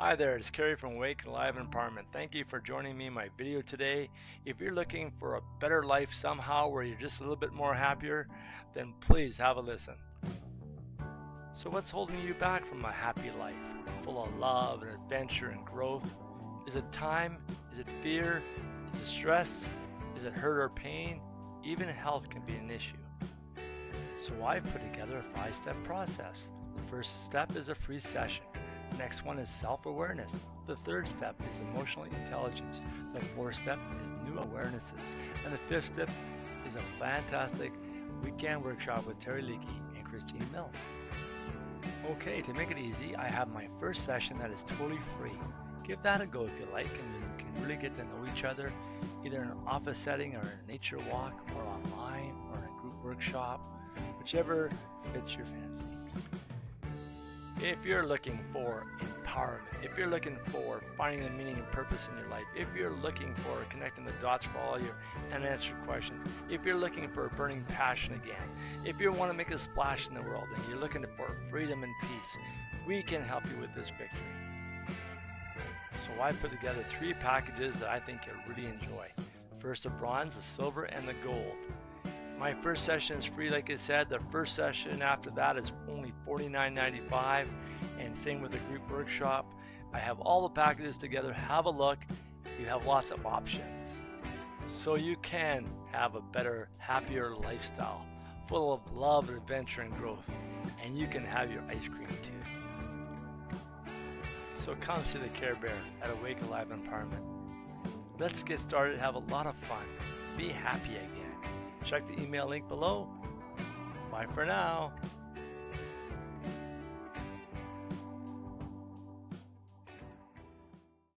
Hi there, it's Kerry from Wake Live Empowerment. Thank you for joining me in my video today. If you're looking for a better life somehow where you're just a little bit more happier, then please have a listen. So what's holding you back from a happy life, full of love and adventure and growth? Is it time? Is it fear? Is it stress? Is it hurt or pain? Even health can be an issue. So I've put together a 5-step process. The first step is a free session. The next one is self-awareness. The third step is emotional intelligence. The fourth step is new awarenesses. And the fifth step is a fantastic weekend workshop with Terry Leakey and Christine Mills. Okay, to make it easy, I have my first session that is totally free. Give that a go if you like, and you can really get to know each other, either in an office setting or a nature walk, or online, or in a group workshop, whichever fits your fancy. If you're looking for empowerment, if you're looking for finding the meaning and purpose in your life, if you're looking for connecting the dots for all your unanswered questions, if you're looking for a burning passion again, if you want to make a splash in the world and you're looking for freedom and peace, we can help you with this victory. So I put together 3 packages that I think you'll really enjoy. First, the bronze, the silver, and the gold. My first session is free, like I said. The first session after that is only $49.95, and same with the group workshop. I have all the packages together. Have a look. You have lots of options. So you can have a better, happier lifestyle, full of love, adventure, and growth. And you can have your ice cream too. So come see the Care Bear at Awake Alive Empowerment. Let's get started, have a lot of fun. Be happy again. Check the email link below. Bye for now.